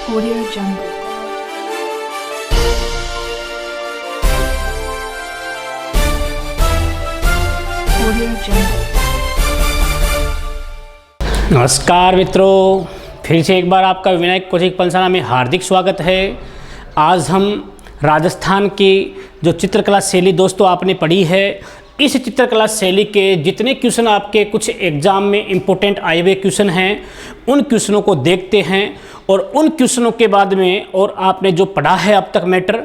Audio Jungle. Audio Jungle. नमस्कार मित्रों, फिर से एक बार आपका विनायक कोचिंग पलसाना में हार्दिक स्वागत है। आज हम राजस्थान की जो चित्रकला शैली दोस्तों आपने पढ़ी है, इस चित्रकला शैली के जितने क्वेश्चन आपके कुछ एग्जाम में इम्पोर्टेंट आए हुए क्वेश्चन हैं, उन क्वेश्चनों को देखते हैं और उन क्वेश्चनों के बाद में और आपने जो पढ़ा है अब तक मैटर,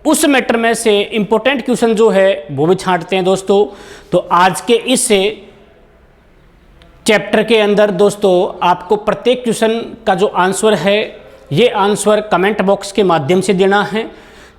उस मैटर में से इम्पोर्टेंट क्वेश्चन जो है वो भी छांटते हैं दोस्तों। तो आज के इस चैप्टर के अंदर दोस्तों आपको प्रत्येक क्वेश्चन का जो आंसर है, ये आंसर कमेंट बॉक्स के माध्यम से देना है।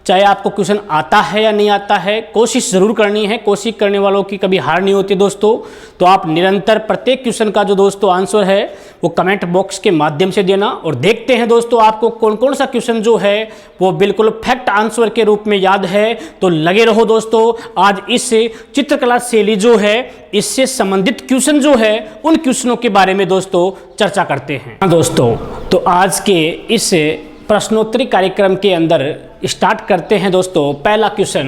चाहे आपको क्वेश्चन आता है या नहीं आता है, कोशिश ज़रूर करनी है। कोशिश करने वालों की कभी हार नहीं होती दोस्तों। तो आप निरंतर प्रत्येक क्वेश्चन का जो दोस्तों आंसर है वो कमेंट बॉक्स के माध्यम से देना और देखते हैं दोस्तों आपको कौन कौन सा क्वेश्चन जो है वो बिल्कुल फैक्ट आंसर के रूप में याद है। तो लगे रहो दोस्तों। आज इस चित्रकला शैली जो है, इससे संबंधित क्वेश्चन जो है, उन क्वेश्चनों के बारे में दोस्तों चर्चा करते हैं। हाँ दोस्तों, तो आज के इस प्रश्नोत्तरी कार्यक्रम के अंदर स्टार्ट करते हैं दोस्तों। पहला क्वेश्चन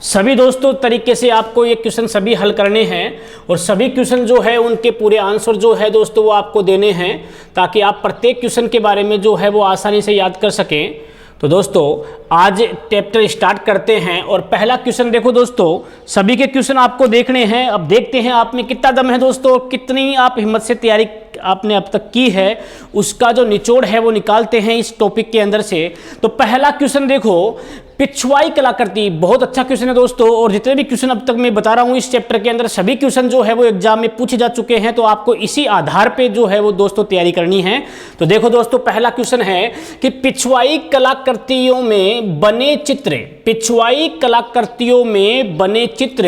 सभी दोस्तों तरीके से आपको ये क्वेश्चन सभी हल करने हैं और सभी क्वेश्चन जो है उनके पूरे आंसर जो है दोस्तों वो आपको देने हैं, ताकि आप प्रत्येक क्वेश्चन के बारे में जो है वो आसानी से याद कर सकें। तो दोस्तों आज चैप्टर स्टार्ट करते हैं और पहला क्वेश्चन देखो दोस्तों, सभी के क्वेश्चन आपको देखने हैं। अब देखते हैं आप में कितना दम है दोस्तों, कितनी आप हिम्मत से तैयारी आपने अब तक की है, उसका जो निचोड़ है वो निकालते हैं इस टॉपिक के अंदर से। तो पहला क्वेश्चन देखो, पिछवाई कलाकृति, बहुत अच्छा क्वेश्चन है दोस्तों। और जितने भी क्वेश्चन अब तक मैं बता रहा हूँ इस चैप्टर के अंदर, सभी क्वेश्चन जो है वो एग्जाम में पूछे जा चुके हैं। तो आपको इसी आधार पे जो है वो दोस्तों तैयारी करनी है। तो देखो दोस्तों, पहला क्वेश्चन है कि पिछवाई कलाकृतियों में बने चित्र, पिछवाई कलाकृतियों में बने चित्र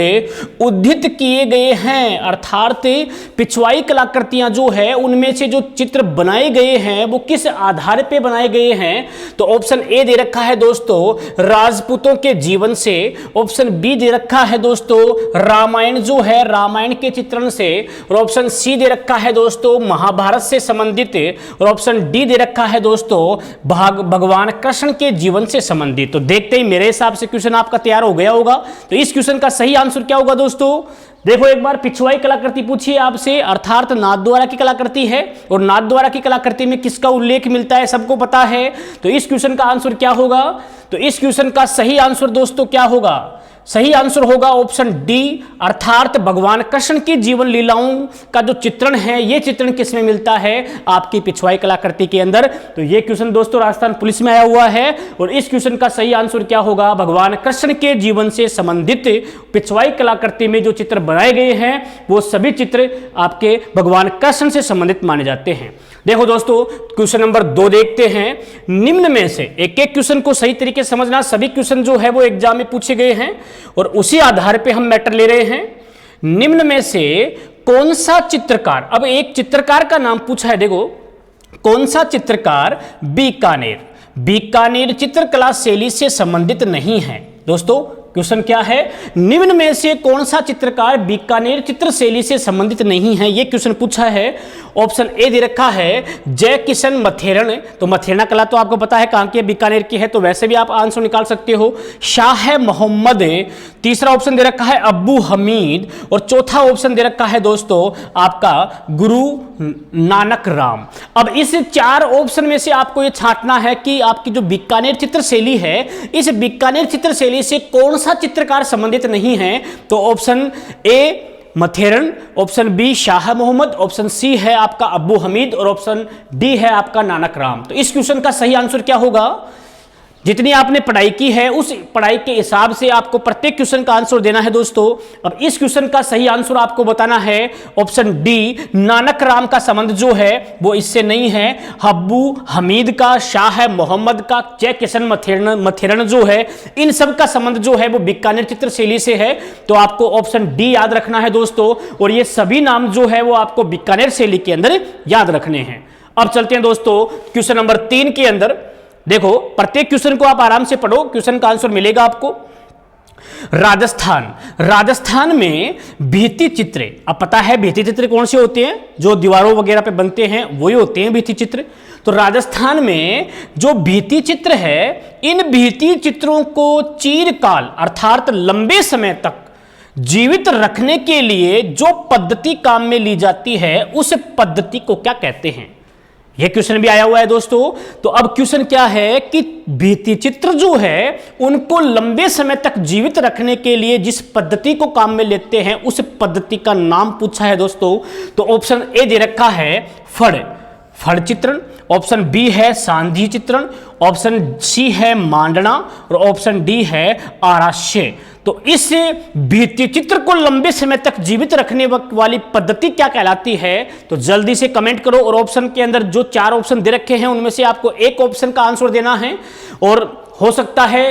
उद्धृत किए गए हैं। अर्थात पिछवाई कलाकृतियां जो है उनमें से जो चित्र बनाए गए हैं वो किस आधार पे बनाए गए हैं। तो ऑप्शन ए दे रखा है दोस्तों राजपूतों के जीवन से, ऑप्शन बी दे रखा है दोस्तों रामायण जो है, रामायण के चित्रण से, और ऑप्शन सी दे रखा है दोस्तों महाभारत से संबंधित, और ऑप्शन डी दे रखा है दोस्तों भगवान कृष्ण के जीवन से संबंधित। तो देखते ही मेरे हिसाब से क्वेश्चन आपका तैयार हो गया होगा। तो इस क्वेश्चन का सही आंसर क्या होगा दोस्तों? देखो एक बार, पिछवाई कलाकृति पूछी है आपसे, अर्थात नाथद्वारा की कलाकृति है और नाथद्वारा की कलाकृति में किसका उल्लेख मिलता है सबको पता है। तो इस क्वेश्चन का आंसर क्या होगा? तो इस क्वेश्चन का सही आंसर दोस्तों क्या होगा? सही आंसर होगा ऑप्शन डी, अर्थात भगवान कृष्ण की जीवन लीलाओं का जो चित्रण है, ये चित्रण किस में मिलता है? आपकी पिछवाई कलाकृति के अंदर। तो ये क्वेश्चन दोस्तों राजस्थान पुलिस में आया हुआ है और इस क्वेश्चन का सही आंसर क्या होगा? भगवान कृष्ण के जीवन से संबंधित पिछवाई कलाकृति में जो चित्र बनाए गए हैं वो सभी चित्र आपके भगवान कृष्ण से संबंधित माने जाते हैं। देखो दोस्तों, क्वेश्चन नंबर 2 देखते हैं। निम्न में से एक एक क्वेश्चन को सही तरीके से समझना, सभी क्वेश्चन जो है वो एग्जाम में पूछे गए हैं और उसी आधार पे हम मैटर ले रहे हैं। निम्न में से कौन सा चित्रकार, अब एक चित्रकार का नाम पूछा है, देखो कौन सा चित्रकार बीकानेर चित्रकला शैली से संबंधित नहीं है। दोस्तों क्वेश्चन क्या है? निम्न में से कौन सा चित्रकार बीकानेर चित्र शैली से संबंधित नहीं है, ये क्वेश्चन पूछा है। ऑप्शन ए दे रखा है जय किशन मथेरण, तो मथेरणा कला तो आपको पता है कहाँ की है, बीकानेर की है, तो वैसे भी आप आंसर निकाल सकते हो। शाह मोहम्मद, तीसरा ऑप्शन दे रखा है अब्बू हमीद, और चौथा ऑप्शन दे रखा है दोस्तों आपका गुरु नानक राम। अब इस 4 ऑप्शन में से आपको ये छांटना है कि आपकी जो बीकानेर चित्र शैली है, इस बीकानेर चित्र शैली से कौन सा चित्रकार संबंधित नहीं है। तो option A Matheran, option B Shah Mohammad, option C है आपका अब्बू हमीद और ऑप्शन डी है आपका नानक राम। तो इस क्वेश्चन का सही आंसर क्या होगा? जितनी आपने पढ़ाई की है उस पढ़ाई के हिसाब से आपको प्रत्येक क्वेश्चन का आंसर देना है दोस्तों। अब इस क्वेश्चन का सही आंसर आपको बताना है ऑप्शन डी, नानक राम का संबंध जो है वो इससे नहीं है। अब्बू हमीद का, शाह मोहम्मद का, जय किशन मथेरण जो है, इन सब का संबंध जो है वो बीकानेर चित्र शैली से है। तो आपको ऑप्शन डी याद रखना है दोस्तों, और ये सभी नाम जो है वो आपको बीकानेर शैली के अंदर याद रखने हैं। अब चलते हैं दोस्तों क्वेश्चन नंबर 3 के अंदर। देखो प्रत्येक क्वेश्चन को आप आराम से पढ़ो, क्वेश्चन का आंसर मिलेगा आपको। राजस्थान, राजस्थान में भित्ति चित्र, अब पता है भित्ति चित्र कौन से होते हैं, जो दीवारों वगैरह पे बनते हैं वही होते हैं भित्ति चित्र। तो राजस्थान में जो भित्ति चित्र है, इन भित्ति चित्रों को चिरकाल अर्थात लंबे समय तक जीवित रखने के लिए जो पद्धति काम में ली जाती है उस पद्धति को क्या कहते हैं। यह क्वेश्चन भी आया हुआ है दोस्तों। तो अब क्वेश्चन क्या है कि भित्ति चित्र जो है उनको लंबे समय तक जीवित रखने के लिए जिस पद्धति को काम में लेते हैं उस पद्धति का नाम पूछा है दोस्तों। तो ऑप्शन ए दे रखा है फड़ चित्रण, ऑप्शन बी है सांधी चित्रण, ऑप्शन सी है मांडना और ऑप्शन डी है आराश्य। तो इस भित्ति चित्र को लंबे समय तक जीवित रखने वाली पद्धति क्या कहलाती है, तो जल्दी से कमेंट करो। और ऑप्शन के अंदर जो 4 ऑप्शन दे रखे हैं उनमें से आपको एक ऑप्शन का आंसर देना है। और हो सकता है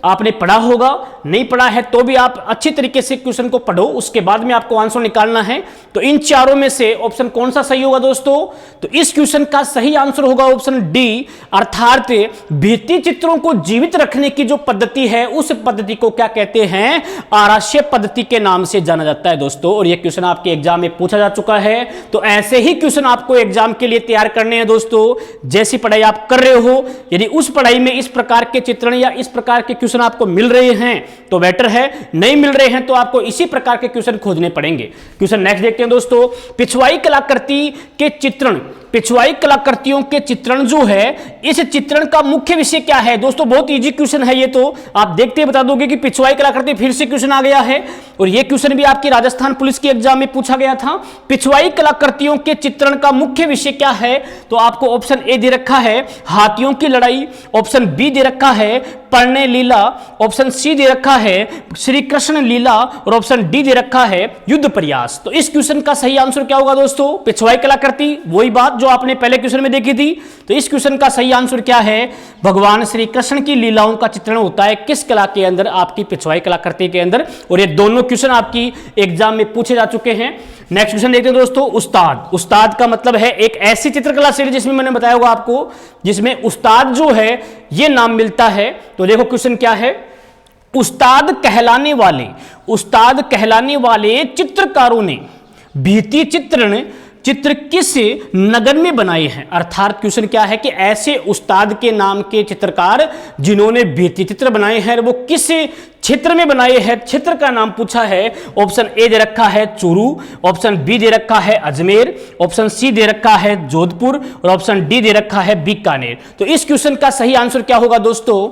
आपने पढ़ा होगा, नहीं पढ़ा है तो भी आप अच्छी तरीके से क्वेश्चन को पढ़ो, उसके बाद में आपको आंसर निकालना है। तो इन चारों में से ऑप्शन कौन सा सही होगा दोस्तों, तो इस क्वेश्चन का सही आंसर होगा ऑप्शन डी, अर्थात भित्ति चित्रों को जीवित रखने की जो पद्धति है उस पद्धति को क्या कहते हैं, आराश्य पद्धति के नाम से जाना जाता है दोस्तों। और यह क्वेश्चन आपके एग्जाम में पूछा जा चुका है। तो ऐसे ही क्वेश्चन आपको एग्जाम के लिए तैयार करने हैं दोस्तों। जैसी पढ़ाई आप कर रहे हो, यदि उस पढ़ाई में इस प्रकार के चित्रण या इस प्रकार के क्वेश्चन आपको मिल रहे हैं तो बेटर है, नहीं मिल रहे हैं तो आपको इसी प्रकार के क्वेश्चन खोजने पड़ेंगे। क्वेश्चन नेक्स्ट देखते हैं दोस्तों। पिछवाई कलाकृति के चित्रण, पिछवाई कलाकृतियों के चित्रण जो है, इस चित्रण का मुख्य विषय क्या है दोस्तों। बहुत इजी क्वेश्चन है ये, तो आप देखते बता दोगे कि पिछवाई कलाकृति फिर से क्वेश्चन आ गया है। और ये क्वेश्चन भी आपकी राजस्थान पुलिस के एग्जाम में पूछा गया था। पिछवाई कलाकृतियों के चित्रण का मुख्य विषय क्या है, तो आपको ऑप्शन ए दे रखा है हाथियों की लड़ाई, ऑप्शन बी दे रखा है पढ़ने लीला, ऑप्शन सी दे रखा है श्री कृष्ण लीला और ऑप्शन डी दे रखा है युद्ध प्रयास। तो इस क्वेश्चन का सही आंसर क्या होगा दोस्तों, पिछवाई कलाकृति, वही बात जो आपने पहले क्वेश्चन में देखी थी। तो इस क्वेश्चन का सही आंसर क्या है, भगवान श्री कृष्ण की लीलाओं का चित्रण होता है किस कला के अंदर, आपकी पिछवाई कलाकृति के अंदर। और ये दोनों क्वेश्चन आपकी एग्जाम में पूछे जा चुके हैं। नेक्स्ट क्वेश्चन देखते हैं दोस्तों। उस्ताद, उस्ताद का मतलब है एक ऐसी चित्रकला शैली जिसमें मैंने बताया होगा आपको, जिसमें उस्ताद जो है ये नाम मिलता है। तो देखो क्वेश्चन क्या है, उस्ताद कहलाने वाले चित्रकारों ने भित्ति चित्र किस नगर में बनाए हैं। अर्थात क्वेश्चन क्या है कि ऐसे उस्ताद के नाम के चित्रकार जिन्होंने भित्ति चित्र बनाए हैं वो किस क्षेत्र में बनाए हैं, क्षेत्र का नाम पूछा है। ऑप्शन ए दे रखा है चूरू, ऑप्शन बी दे रखा है अजमेर, ऑप्शन सी दे रखा है जोधपुर और ऑप्शन डी दे रखा है बीकानेर। तो इस क्वेश्चन का सही आंसर क्या होगा दोस्तों,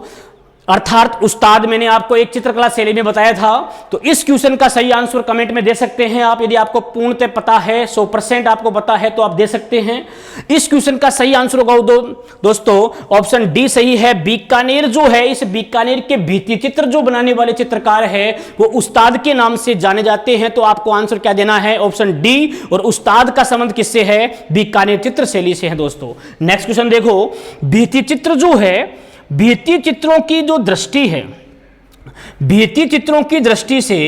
अर्थात उस्ताद मैंने आपको एक चित्रकला शैली में बताया था। तो इस क्वेश्चन का सही आंसर कमेंट में दे सकते हैं आप, यदि आपको पूर्णतः पता है, 100% आपको पता है तो आप दे सकते हैं। इस क्वेश्चन का सही आंसर होगा दोस्तों ऑप्शन डी सही है, बीकानेर जो है, इस बीकानेर के भित्ति चित्र जो बनाने वाले चित्रकार है वो उस्ताद के नाम से जाने जाते हैं। तो आपको आंसर क्या देना है, ऑप्शन डी। और उस्ताद का संबंध किससे है, बीकानेर चित्र शैली से है दोस्तों। नेक्स्ट क्वेश्चन देखो, भित्ति चित्र जो है, भित्ति चित्रों की जो दृष्टि है, भित्ति चित्रों की दृष्टि से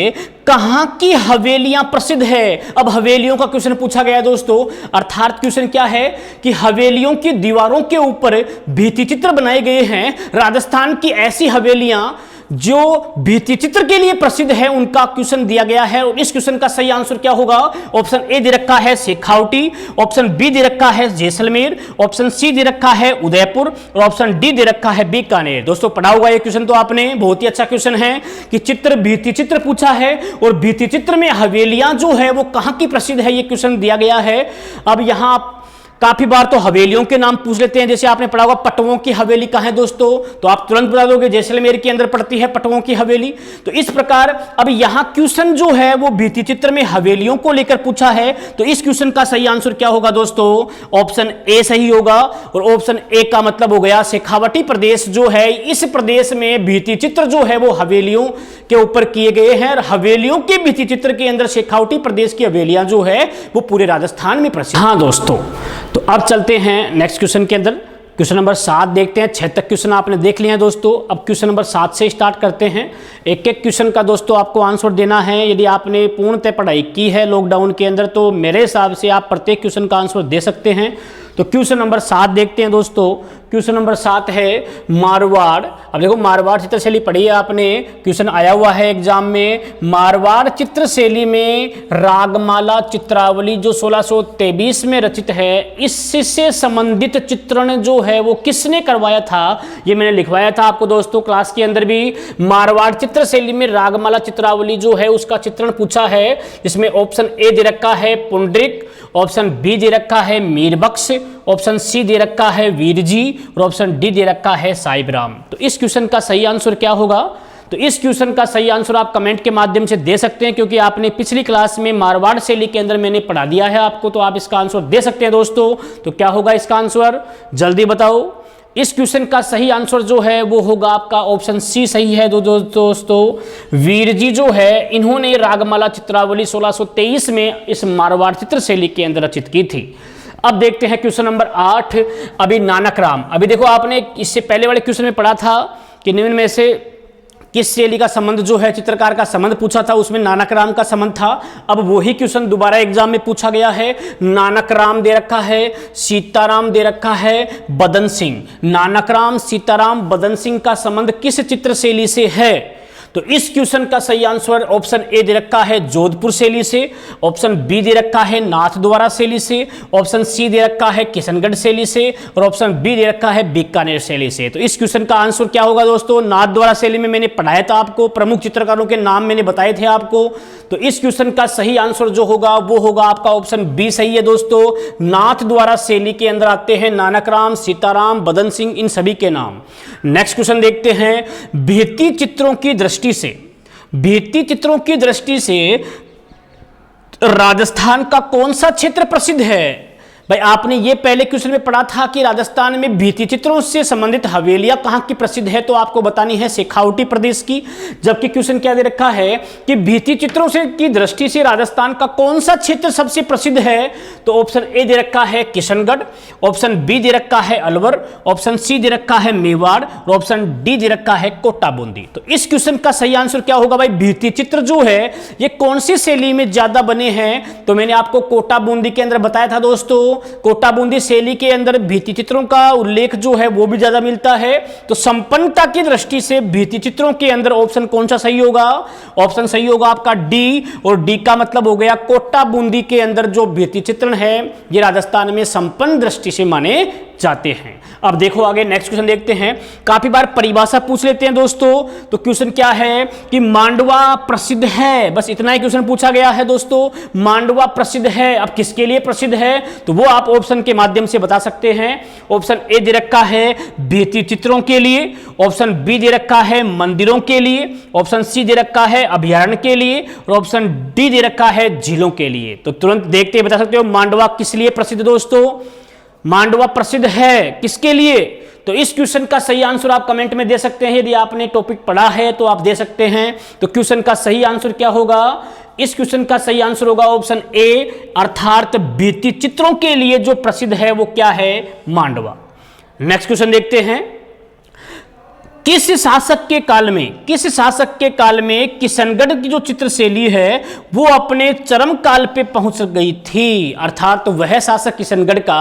कहां की हवेलियां प्रसिद्ध है। अब हवेलियों का क्वेश्चन पूछा गया है दोस्तों। अर्थात क्वेश्चन क्या है कि हवेलियों की दीवारों के ऊपर भित्ति चित्र बनाए गए हैं। राजस्थान की ऐसी हवेलियां जो भित्ति चित्र के लिए प्रसिद्ध है उनका क्वेश्चन दिया गया है। और इस क्वेश्चन का सही आंसर क्या होगा, ऑप्शन ए दे रखा है शेखावटी, ऑप्शन बी दे रखा है जैसलमेर, ऑप्शन सी दे रखा है उदयपुर और ऑप्शन डी दे रखा है बीकानेर। दोस्तों पढ़ा होगा ये क्वेश्चन तो आपने, बहुत ही अच्छा क्वेश्चन है कि चित्र भित्ति चित्र पूछा है और भित्ति चित्र में हवेलियां जो है वो कहां की प्रसिद्ध है ये क्वेश्चन दिया गया है। अब यहां काफी बार तो हवेलियों के नाम पूछ लेते हैं, जैसे आपने पढ़ा होगा पटवों की हवेली कहाँ है दोस्तों, तो आप तुरंत बता दोगे जैसलमेर के अंदर पड़ती है पटवों की हवेली। तो इस प्रकार अब यहां क्वेश्चन जो है वो भित्ति चित्र में हवेलियों को लेकर पूछा है। तो इस क्वेश्चन का सही आंसर क्या होगा दोस्तों, ऑप्शन ए सही होगा। और ऑप्शन ए का मतलब हो गया शेखावटी प्रदेश जो है, इस प्रदेश में भित्ति चित्र जो है वो हवेलियों के ऊपर किए गए हैं। और हवेलियों के भित्ति चित्र के अंदर शेखावटी प्रदेश की हवेलियां जो है वो पूरे राजस्थान में प्रसिद्ध। हाँ दोस्तों, तो अब चलते हैं नेक्स्ट क्वेश्चन के अंदर। क्वेश्चन नंबर 7 देखते हैं। 6 तक क्वेश्चन आपने देख लिया है दोस्तों। अब क्वेश्चन नंबर 7 से स्टार्ट करते हैं। एक एक क्वेश्चन का दोस्तों आपको आंसर देना है। यदि आपने पूर्णतः पढ़ाई की है लॉकडाउन के अंदर तो मेरे हिसाब से आप प्रत्येक क्वेश्चन का आंसर दे सकते हैं। तो क्वेश्चन नंबर 7 देखते हैं दोस्तों। क्वेश्चन नंबर 7 है मारवाड़। अब देखो मारवाड़ चित्रशैली पढ़ी है आपने, क्वेश्चन आया हुआ है एग्जाम में। मारवाड़ चित्रशैली में रागमाला चित्रावली जो 1623 में रचित है, इससे संबंधित चित्रण जो है वो किसने करवाया था, ये मैंने लिखवाया था आपको दोस्तों क्लास के अंदर भी। मारवाड़ चित्रशैली में रागमाला चित्रावली जो है उसका चित्रण पूछा है, जिसमें ऑप्शन ए दे रखा है पुंडरिक, ऑप्शन बी दे रखा है मीरबख्श, ऑप्शन सी दे रखा है वीरजी और ऑप्शन डी दे रखा है साहिबराम। तो इस क्वेश्चन का सही आंसर क्या होगा? तो इस क्वेश्चन का सही आंसर आप कमेंट के माध्यम से दे सकते हैं, क्योंकि आपने पिछली क्लास में मारवाड़ शैली के अंदर मैंने पढ़ा दिया है आपको, तो आप इसका आंसर दे सकते हैं दोस्तों। तो क्या होगा इसका आंसर, जल्दी बताओ। इस क्वेश्चन का सही आंसर जो है वो होगा आपका ऑप्शन सी सही है दोस्तों। वीरजी जो है इन्होंने रागमाला चित्रावली 1623 में इस मारवाड़ चित्रशैली के अंदर रचित की थी। अब देखते हैं क्वेश्चन नंबर 8। अभी नानक राम। अभी देखो आपने इससे पहले वाले क्वेश्चन में पढ़ा था कि निम्न में से किस शैली का संबंध जो है, चित्रकार का संबंध पूछा था, उसमें नानक राम का संबंध था। अब वही क्वेश्चन दोबारा एग्जाम में पूछा गया है। नानक राम दे रखा है, सीताराम दे रखा है, बदन सिंह। नानक राम, सीताराम, बदन सिंह का संबंध किस चित्र शैली से है? तो इस क्वेश्चन का सही आंसर ऑप्शन ए दे रखा है जोधपुर शैली से, ऑप्शन बी दे रखा है नाथद्वारा शैली से, ऑप्शन सी दे रखा है किशनगढ़ शैली से और ऑप्शन बी दे रखा है बीकानेर शैली से। तो इस क्वेश्चन का आंसर क्या होगा दोस्तों? नाथद्वारा शैली में मैंने पढ़ाया था आपको, प्रमुख चित्रकारों के नाम मैंने बताए थे आपको। तो इस क्वेश्चन का सही आंसर जो होगा वो होगा आपका ऑप्शन बी सही है दोस्तों। नाथद्वारा शैली के अंदर आते हैं नानक राम, सीताराम, बदन सिंह, इन सभी के नाम। नेक्स्ट क्वेश्चन देखते हैं। भित्ति चित्रों की दृष्टि से, भित्ति चित्रों की दृष्टि से राजस्थान का कौन सा क्षेत्र प्रसिद्ध है? भाई आपने ये पहले क्वेश्चन में पढ़ा था कि राजस्थान में भित्ति चित्रों से संबंधित हवेलियां कहां की प्रसिद्ध है, तो आपको बतानी है शेखावटी प्रदेश की। जबकि क्वेश्चन क्या दे रखा है कि भित्ति चित्रों से की दृष्टि से राजस्थान का कौन सा क्षेत्र सबसे प्रसिद्ध है, तो ऑप्शन ए दे रखा है किशनगढ़, ऑप्शन बी दे रखा है अलवर, ऑप्शन सी दे रखा है मेवाड़ और ऑप्शन डी दे रखा है कोटा बूंदी। तो इस क्वेश्चन का सही आंसर क्या होगा भाई? भित्ति चित्र जो है ये कौन सी शैली में ज्यादा बने हैं? तो मैंने आपको कोटा बूंदी के अंदर बताया था दोस्तों। कोटा बूंदी शैली के अंदर भित्ति चित्रों का उल्लेख जो है वो भी ज्यादा मिलता है। तो संपन्नता की दृष्टि से भित्ति चित्रों के अंदर ऑप्शन कौन सा सही होगा? ऑप्शन सही होगा आपका डी, और डी का मतलब हो गया कोटा बूंदी के अंदर जो भित्ति चित्रण है ये राजस्थान में संपन्न दृष्टि से माने जाते हैं। अब देखो आगे नेक्स्ट क्वेश्चन देखते हैं। काफी बार परिभाषा पूछ लेते हैं दोस्तों। तो क्वेश्चन क्या है कि मांडवा प्रसिद्ध है, बस इतना ही क्वेश्चन पूछा गया है दोस्तों। मांडवा प्रसिद्ध है, अब किसके लिए प्रसिद्ध है तो वो आप ऑप्शन के माध्यम से बता सकते हैं। ऑप्शन ए दे रखा है भित्ति चित्रों के लिए, ऑप्शन बी दे रखा है मंदिरों के लिए, ऑप्शन सी दे रखा है अभयारण्य के लिए और ऑप्शन डी दे रखा है झीलों के लिए। तो तुरंत देखते ही बता सकते हो मांडवा किस लिए प्रसिद्ध दोस्तों? मांडवा प्रसिद्ध है किसके लिए? तो इस क्वेश्चन का सही आंसर आप कमेंट में दे सकते हैं। यदि आपने टॉपिक पढ़ा है तो आप दे सकते हैं। तो क्वेश्चन का सही आंसर क्या होगा? इस क्वेश्चन का सही आंसर होगा ऑप्शन ए, अर्थात भित्ति चित्रों के लिए जो प्रसिद्ध है वो क्या है? मांडवा। नेक्स्ट क्वेश्चन देखते हैं। किस शासक के काल में, किस शासक के काल में किशनगढ़ की जो चित्रशैली है वो अपने चरम काल पे पहुंच गई थी? अर्थात तो वह शासक किशनगढ़ का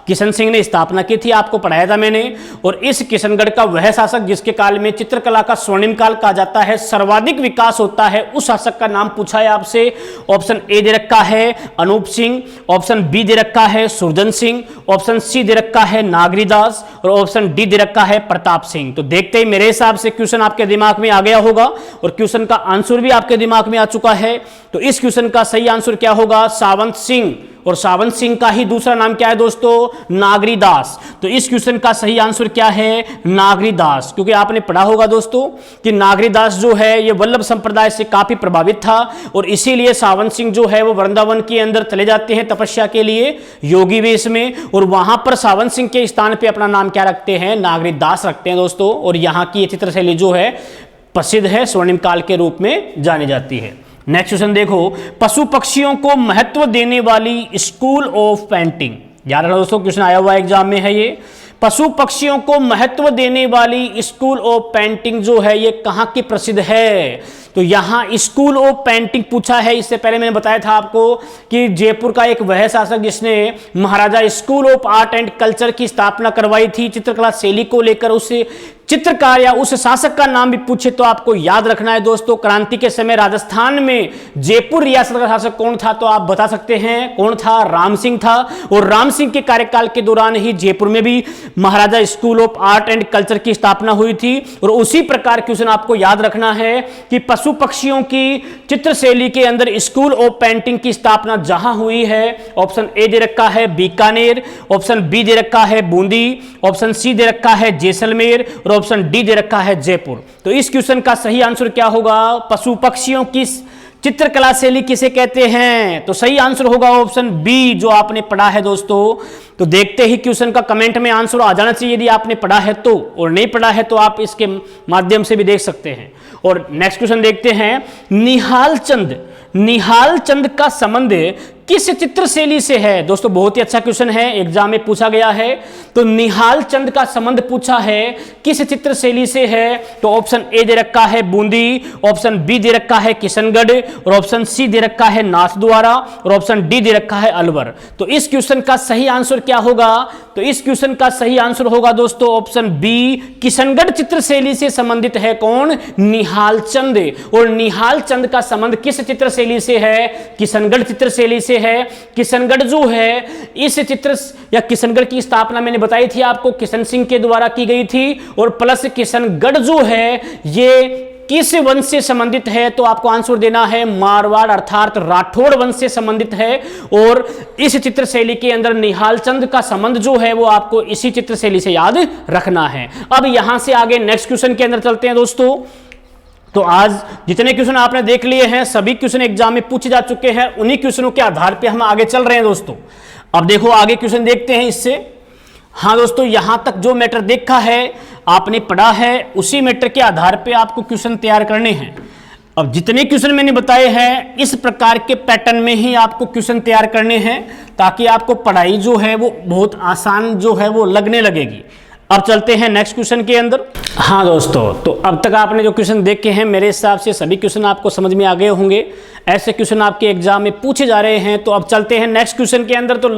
किशन सिंह ने स्थापना की थी, आपको पढ़ाया था मैंने। और इस किशनगढ़ का वह शासक जिसके काल में चित्रकला का स्वर्णिम काल कहा जाता है, सर्वाधिक विकास होता है, उस शासक का नाम पूछा है आपसे। ऑप्शन ए दे रखा है अनूप सिंह, ऑप्शन बी दे रखा है सुरजन सिंह, ऑप्शन सी दे रखा है नागरीदास और ऑप्शन डी दे रखा है प्रताप सिंह। तो देखते ही मेरे हिसाब से क्वेश्चन आपके दिमाग में आ गया होगा और क्वेश्चन का आंसर भी आपके दिमाग में आ चुका है। तो इस क्वेश्चन का सही आंसर क्या होगा? सावंत सिंह। और सावंत सिंह का ही दूसरा नाम क्या है दोस्तों? नागरीदास। तो इस क्वेश्चन का सही आंसर क्या है? नागरीदास। क्योंकि आपने पढ़ा होगा दोस्तों कि नागरीदास जो है ये वल्लभ संप्रदाय से काफी प्रभावित था और इसीलिए सावंत सिंह जो है वो वृंदावन के अंदर चले जाते हैं तपस्या के लिए योगी वेश में, और वहां पर सावंत सिंह के स्थान पे अपना नाम क्या रखते हैं? नागरीदास रखते हैं दोस्तों। और यहाँ की ये चित्रशैली जो है प्रसिद्ध है, स्वर्णिम काल के रूप में जानी जाती है। नेक्स्ट क्वेश्चन देखो। पशु पक्षियों को महत्व देने वाली स्कूल ऑफ पेंटिंग। याद रखना दोस्तों, क्वेश्चन आया हुआ एग्जाम में है ये। पशु पक्षियों को महत्व देने वाली स्कूल ऑफ पेंटिंग जो है ये कहाँ की प्रसिद्ध है? तो यहाँ स्कूल ऑफ पेंटिंग पूछा है। इससे पहले मैंने बताया था आपको कि जयपुर का एक वह शासक जिसने Maharaja school of art and culture की स्थापना करवाई थी चित्रकला शैली को लेकर, उस चित्रकार या उस शासक का नाम भी पूछे तो आपको याद रखना है दोस्तों। क्रांति के समय राजस्थान में जयपुर रियासत का शासक कौन था? तो आप बता सकते हैं कौन था? राम सिंह था। और राम सिंह के कार्यकाल के दौरान ही जयपुर में भी Maharaja school of art and culture की स्थापना हुई थी। और उसी प्रकार क्वेश्चन आपको याद रखना है कि पशु पक्षियों की चित्र शैली के अंदर स्कूल ऑफ पेंटिंग की स्थापना जहां हुई है, ऑप्शन ए दे रखा है बीकानेर, ऑप्शन बी दे रखा है बूंदी, ऑप्शन सी दे रखा है जैसलमेर और ऑप्शन डी दे रखा है जयपुर। तो इस क्वेश्चन का सही आंसर क्या होगा? पशु पक्षियों की चित्रकला शैली किसे कहते हैं? तो सही आंसर होगा ऑप्शन बी जो आपने पढ़ा है दोस्तों। तो देखते ही क्वेश्चन का कमेंट में आंसर आ जाना चाहिए यदि आपने पढ़ा है तो, और नहीं पढ़ा है तो आप इसके माध्यम से भी देख सकते हैं। और नेक्स्ट क्वेश्चन देखते हैं, निहाल चंद का संबंध किस चित्र शैली से है? दोस्तों बहुत ही अच्छा क्वेश्चन है, एग्जाम में पूछा गया है। तो निहाल चंद का संबंध पूछा है किस चित्र शैली से है? तो ऑप्शन ए दे रखा है बूंदी, ऑप्शन बी दे रखा है किशनगढ़ और ऑप्शन सी दे रखा है नाथद्वारा और ऑप्शन डी दे रखा है अलवर। तो इस क्वेश्चन का सही आंसर क्या होगा? तो इस क्वेश्चन का सही आंसर होगा दोस्तों ऑप्शन बी, किशनगढ़ चित्र शैली से संबंधित है कौन? निहाल चंद। और निहाल चंद का संबंध किस चित्र शैली से है? किशनगढ़ चित्र शैली से है। किशनगढ़ जो है इस चित्र या किशनगढ़ की स्थापना मैंने बताई थी आपको किशन सिंह के द्वारा की गई थी। और प्लस किशनगढ़ जो है ये किस वंश से संबंधित है? तो आपको आंसर देना है मारवाड़ अर्थात राठौड़ वंश से संबंधित है। और इस चित्र शैली के अंदर निहाल चंद का संबंध जो है वो आपको इसी चित्र शैली से याद रखना है। अब यहां से आगे नेक्स्ट क्वेश्चन के अंदर चलते हैं दोस्तों। तो आज जितने क्वेश्चन आपने देख लिए हैं सभी क्वेश्चन एग्जाम में पूछे जा चुके हैं, उन्हीं क्वेश्चनों के आधार पे हम आगे चल रहे हैं दोस्तों। अब देखो आगे क्वेश्चन देखते हैं इससे। हाँ दोस्तों, यहां तक जो मैटर देखा है आपने पढ़ा है उसी मैटर के आधार पे आपको क्वेश्चन तैयार करने हैं। अब जितने क्वेश्चन मैंने बताए हैं इस प्रकार के पैटर्न में ही आपको क्वेश्चन तैयार करने हैं ताकि आपको पढ़ाई जो है वो बहुत आसान जो है वो लगने लगेगी। अब चलते हैं नेक्स्ट क्वेश्चन के अंदर। हाँ दोस्तों, तो अब तक आपने जो क्वेश्चन देखे हैं मेरे हिसाब से सभी क्वेश्चन आपको समझ में आ गए होंगे। ऐसे क्वेश्चन आपके एग्जाम में पूछे जा रहे हैं। तो अब चलते हैं नेक्स्ट क्वेश्चन के अंदर। तो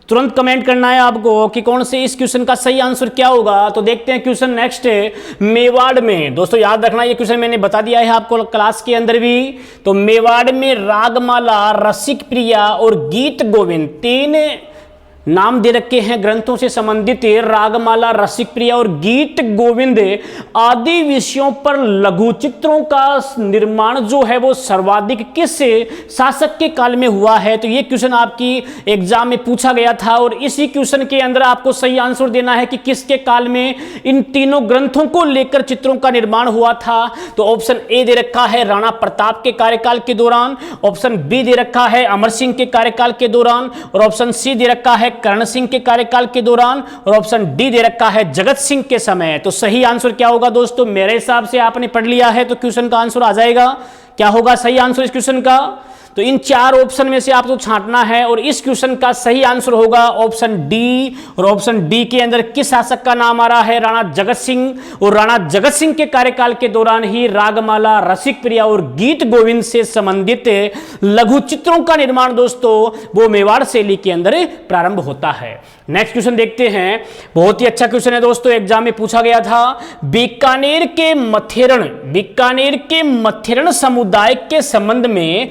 तुरंत कमेंट करना है आपको कि कौन से इस क्वेश्चन का सही आंसर क्या होगा। तो देखते हैं क्वेश्चन नेक्स्ट है, मेवाड़ में। दोस्तों याद रखना ये क्वेश्चन मैंने बता दिया है आपको क्लास के अंदर भी। तो मेवाड़ में रागमाला, रसिक प्रिया और गीत गोविंद तीन नाम दे रखे हैं ग्रंथों से संबंधित। रागमाला, रसिक प्रिया और गीत गोविंद आदि विषयों पर लघु चित्रों का निर्माण जो है वो सर्वाधिक किस शासक के काल में हुआ है? तो ये क्वेश्चन आपकी एग्जाम में पूछा गया था और इसी क्वेश्चन के अंदर आपको सही आंसर देना है कि किसके काल में इन तीनों ग्रंथों को लेकर चित्रों का निर्माण हुआ था। तो ऑप्शन ए दे रखा है राणा प्रताप के कार्यकाल के दौरान, ऑप्शन बी दे रखा है अमर सिंह के कार्यकाल के दौरान और ऑप्शन सी दे रखा है कर्ण सिंह के कार्यकाल के दौरान और ऑप्शन डी दे रखा है जगत सिंह के समय। तो सही आंसर क्या होगा दोस्तों? मेरे हिसाब से आपने पढ़ लिया है तो क्वेश्चन का आंसर आ जाएगा। क्या होगा सही आंसर इस क्वेश्चन का? तो इन चार ऑप्शन में से आपको छांटना है और इस क्वेश्चन का सही आंसर होगा ऑप्शन डी। और ऑप्शन डी के अंदर किस शासक का नाम आ रहा है? राणा जगत सिंह। और राणा जगत सिंह के कार्यकाल के दौरान ही रागमाला, रसिक प्रिया और गीत गोविंद से संबंधित लघु चित्रों का निर्माण दोस्तों वो मेवाड़ शैली के अंदर प्रारंभ होता है। नेक्स्ट क्वेश्चन देखते हैं, बहुत ही अच्छा क्वेश्चन है दोस्तों, एग्जाम में पूछा गया था। बीकानेर के मथेरण समुदाय के संबंध में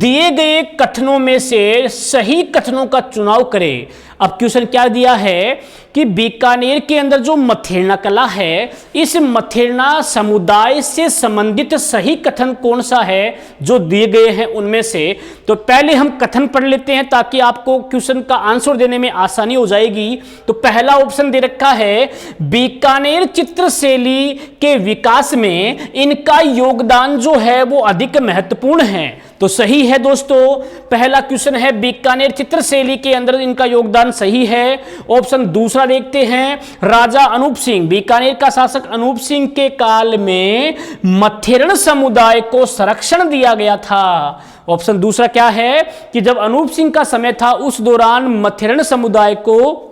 दिए गए कथनों में से सही कथनों का चुनाव करें। अब क्वेश्चन क्या दिया है कि बीकानेर के अंदर जो मथेरना कला है, इस मथेरना समुदाय से संबंधित सही कथन कौन सा है जो दिए गए हैं उनमें से। तो पहले हम कथन पढ़ लेते हैं ताकि आपको क्वेश्चन का आंसर देने में आसानी हो जाएगी। तो पहला ऑप्शन दे रखा है, बीकानेर चित्र शैली के विकास में इनका योगदान जो है वो अधिक महत्वपूर्ण है। तो सही है दोस्तों, पहला क्वेश्चन है बीकानेर चित्र शैली के अंदर इनका योगदान सही है। ऑप्शन दूसरा देखते हैं, राजा अनूप सिंह, बीकानेर का शासक अनूप सिंह के काल में मथेरण समुदाय को संरक्षण दिया गया था। ऑप्शन दूसरा क्या है कि जब अनूप सिंह का समय था उस दौरान मथेरण समुदाय को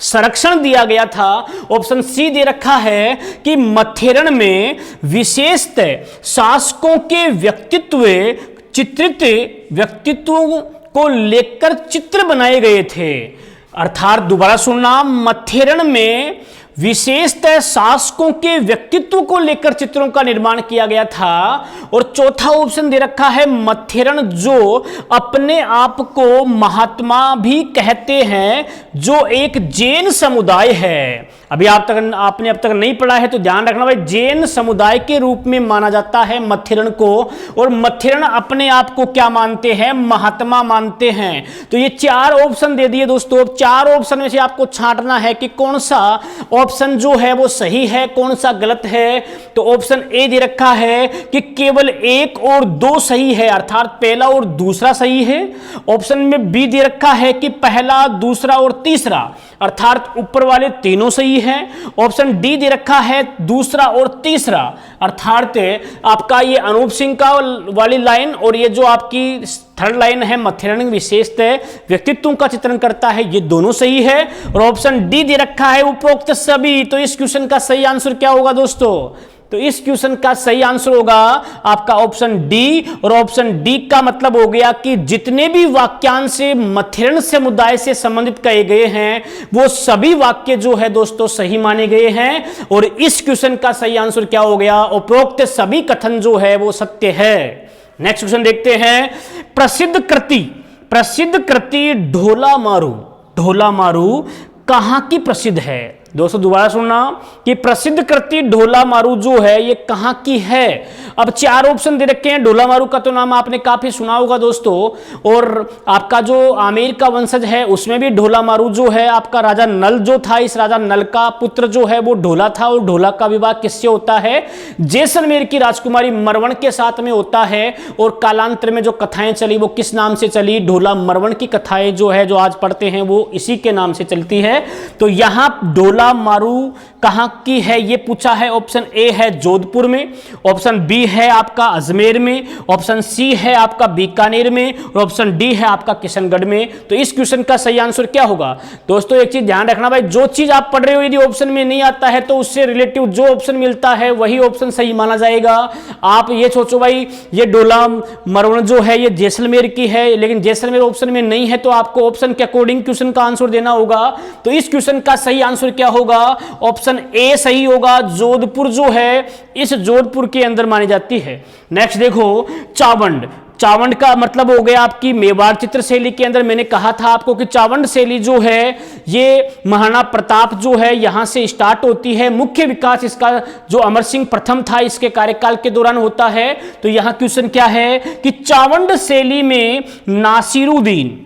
संरक्षण दिया गया था। ऑप्शन सी दे रखा है कि मथेरन में विशेषतः शासकों के चित्रित व्यक्तित्वों को लेकर चित्र बनाए गए थे। अर्थात दोबारा सुनना, मथेरन में विशेषतः शासकों के व्यक्तित्व को लेकर चित्रों का निर्माण किया गया था। और चौथा ऑप्शन दे रखा है मथेरन जो अपने आप को महात्मा भी कहते हैं, जो एक जैन समुदाय है। अभी आपने अब तक नहीं पढ़ा है तो ध्यान रखना भाई, जैन समुदाय के रूप में माना जाता है मथेरन को। और मथेरन अपने आप को क्या मानते हैं? महात्मा मानते हैं। तो ये 4 ऑप्शन दे दिए दोस्तों। अब 4 ऑप्शन में से आपको छांटना है कि कौन सा ऑप्शन जो है वो सही है, कौन सा गलत है। तो ऑप्शन ए दे रखा है कि केवल 1 और 2 सही है, अर्थात पहला और दूसरा सही है। ऑप्शन में बी दे रखा है कि पहला, दूसरा और तीसरा, अर्थात ऊपर वाले तीनों सही हैं। ऑप्शन डी दे रखा है दूसरा और तीसरा, अर्थात आपका ये अनूप सिंह का वाली लाइन और ये जो आपकी थर्ड लाइन है मथेरन विशेषतः व्यक्तित्व का चित्रण करता है, ये दोनों सही है। और ऑप्शन डी दे रखा है उपरोक्त सभी। तो इस क्वेश्चन का सही आंसर क्या होगा दोस्तों? तो इस क्वेश्चन का सही आंसर होगा आपका ऑप्शन डी। और ऑप्शन डी का मतलब हो गया कि जितने भी वाक्यांश मथेरन समुदाय से संबंधित कहे गए हैं वो सभी वाक्य जो है दोस्तों सही माने गए हैं। और इस क्वेश्चन का सही आंसर क्या हो गया? उपरोक्त सभी कथन जो है वो सत्य है। नेक्स्ट क्वेश्चन देखते हैं। प्रसिद्ध कृति ढोला मारू कहां की प्रसिद्ध है? दोस्तों दोबारा सुनना कि प्रसिद्ध कृति ढोला मारू जो है ये कहां की है। अब 4 ऑप्शन दे रखे हैं। ढोला मारू का तो नाम आपने काफी सुना होगा दोस्तों। और आपका जो आमेर का वंशज है उसमें भी ढोला मारू जो है आपका राजा नल जो था, इस राजा नल का पुत्र जो है वो ढोला था। और ढोला का विवाह किससे होता है? जैसलमेर की राजकुमारी मरवण के साथ में होता है। और कालांतर में जो कथाएं चली वो किस नाम से चली? ढोला मरवण की कथाएं जो है जो आज पढ़ते हैं वो इसी के नाम से चलती है। तो यहां ढोला मारू कहां की है ये पूछा है। ऑप्शन ए है जोधपुर में, ऑप्शन बी है आपका अजमेर में, ऑप्शन सी है आपका बीकानेर में और ऑप्शन डी है आपका किशनगढ़ में। तो इस क्वेश्चन का सही आंसर क्या होगा? दोस्तों एक चीज ध्यान रखना भाई, जो चीज आप पढ़ रहे हो यदि ऑप्शन में नहीं आता है तो उससे रिलेटिव जो ऑप्शन मिलता है वही ऑप्शन सही माना जाएगा। आप ये सोचो भाई ये ढोला मरवण जो है ये जैसलमेर की है, लेकिन जैसलमेर ऑप्शन में नहीं है तो आपको ऑप्शन के अकॉर्डिंग क्वेश्चन का आंसर देना होगा। तो इस क्वेश्चन का सही आंसर क्या होगा? ऑप्शन ए सही होगा। जोधपुर जो है इस जोधपुर के अंदर मानी जाती है। नेक्स्ट देखो, चावंड का मतलब हो गया आपकी मेवाड़ चित्र शैली के अंदर। मैंने कहा था आपको कि चावंड शैली जो है ये महाराणा प्रताप जो है यहां से स्टार्ट होती है। मुख्य विकास इसका जो अमर सिंह प्रथम था इसके कार्यकाल के दौरान होता है। तो यहां क्वेश्चन क्या है कि चावंड शैली में नासिरुद्दीन,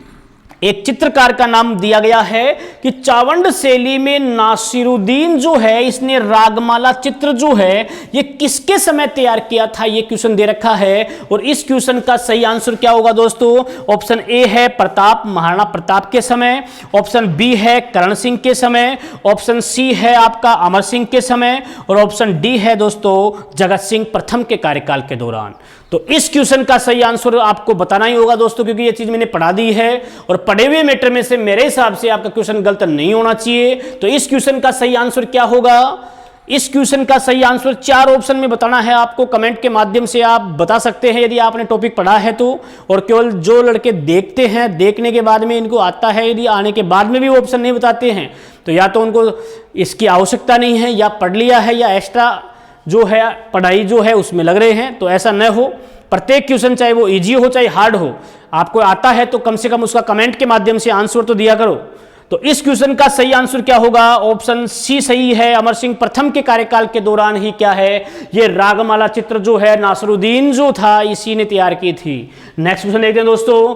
एक चित्रकार का नाम दिया गया है कि चावंड शैली में नासिरुद्दीन जो है इसने रागमाला चित्र जो है ये किसके समय तैयार किया था, ये क्वेश्चन दे रखा है। और इस क्वेश्चन का सही आंसर क्या होगा दोस्तों? ऑप्शन ए है महाराणा प्रताप के समय, ऑप्शन बी है करण सिंह के समय, ऑप्शन सी है आपका अमर सिंह के समय और ऑप्शन डी है दोस्तों जगत सिंह प्रथम के कार्यकाल के दौरान। तो इस क्वेश्चन का सही आंसर आपको बताना ही होगा दोस्तों, क्योंकि ये चीज मैंने पढ़ा दी है और पढ़े हुए मैटर में से मेरे हिसाब से आपका क्वेश्चन गलत नहीं होना चाहिए। तो इस क्वेश्चन का सही आंसर क्या होगा? इस क्वेश्चन का सही आंसर 4 ऑप्शन में बताना है आपको। कमेंट के माध्यम से आप बता सकते हैं यदि आपने टॉपिक पढ़ा है तो। और केवल जो लड़के देखते हैं, देखने के बाद में इनको आता है, यदि आने के बाद में भी वो ऑप्शन नहीं बताते हैं तो या तो उनको इसकी आवश्यकता नहीं है या पढ़ लिया है या एक्स्ट्रा जो है पढ़ाई जो है उसमें लग रहे हैं। तो ऐसा न हो, प्रत्येक क्वेश्चन चाहे वो इजी हो चाहे हार्ड हो, आपको आता है तो कम से कम उसका कमेंट के माध्यम से आंसर तो दिया करो। तो इस क्वेश्चन का सही आंसर क्या होगा? ऑप्शन सी सही है। अमर सिंह प्रथम के कार्यकाल के दौरान ही क्या है ये रागमाला चित्र जो है नासिरुद्दीन जो था इसी ने तैयार की थी। नेक्स्ट क्वेश्चन देखते हैं दोस्तों।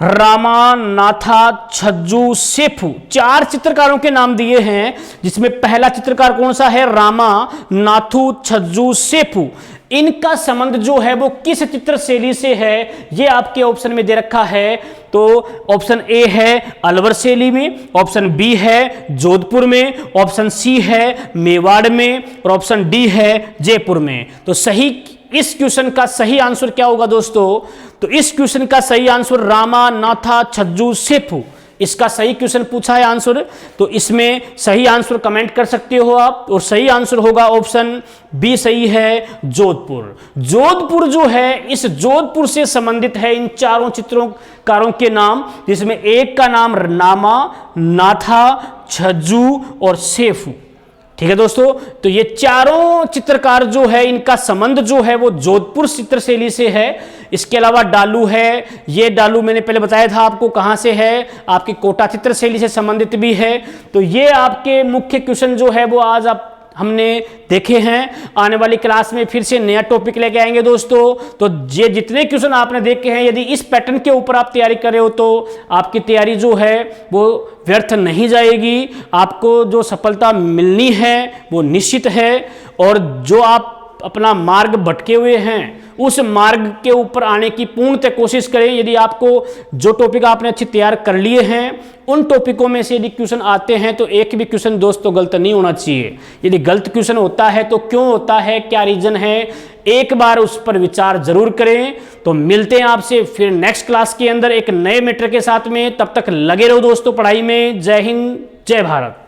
रामा नाथा छज्जू सेफू 4 चित्रकारों के नाम दिए हैं, जिसमें पहला चित्रकार कौन सा है? रामा नाथू छज्जू सेफू। इनका संबंध जो है वो किस चित्र शैली से है ये आपके ऑप्शन में दे रखा है। तो ऑप्शन ए है अलवर शैली में, ऑप्शन बी है जोधपुर में, ऑप्शन सी है मेवाड़ में और ऑप्शन डी है जयपुर में। तो सही इस क्वेश्चन का सही आंसर क्या होगा दोस्तों? तो इस क्वेश्चन का सही आंसर रामा नाथा छज्जू सेफू इसका सही क्वेश्चन पूछा है आंसर, तो इसमें सही आंसर कमेंट कर सकते हो आप, और सही आंसर होगा ऑप्शन बी सही है, जोधपुर। जोधपुर जो है, इस जोधपुर से संबंधित है इन चारों चित्रकारों के नाम, जिसमें एक का नाम नामा, नाथा, छज्जू और सेफू। ठीक है दोस्तों, तो ये चारों चित्रकार जो है इनका संबंध जो है वो जोधपुर चित्रशैली से है। इसके अलावा डालू है, ये डालू मैंने पहले बताया था आपको कहां से है, आपकी कोटा चित्रशैली से संबंधित भी है। तो ये आपके मुख्य क्वेश्चन जो है वो आज आप हमने देखे हैं। आने वाली क्लास में फिर से नया टॉपिक लेके आएंगे दोस्तों। तो ये जितने क्वेश्चन आपने देखे हैं, यदि इस पैटर्न के ऊपर आप तैयारी कर रहे हो तो आपकी तैयारी जो है वो व्यर्थ नहीं जाएगी, आपको जो सफलता मिलनी है वो निश्चित है। और जो आप अपना मार्ग भटके हुए हैं उस मार्ग के ऊपर आने की पूर्णतः कोशिश करें। यदि आपको जो टॉपिक आपने अच्छी तैयार कर लिए हैं उन टॉपिकों में से यदि क्वेश्चन आते हैं तो एक भी क्वेश्चन दोस्तों गलत नहीं होना चाहिए। यदि गलत क्वेश्चन होता है तो क्यों होता है, क्या रीजन है, एक बार उस पर विचार जरूर करें। तो मिलते हैं आपसे फिर नेक्स्ट क्लास के अंदर एक नए मैटर के साथ में। तब तक लगे रहो दोस्तों पढ़ाई में। जय हिंद, जय भारत।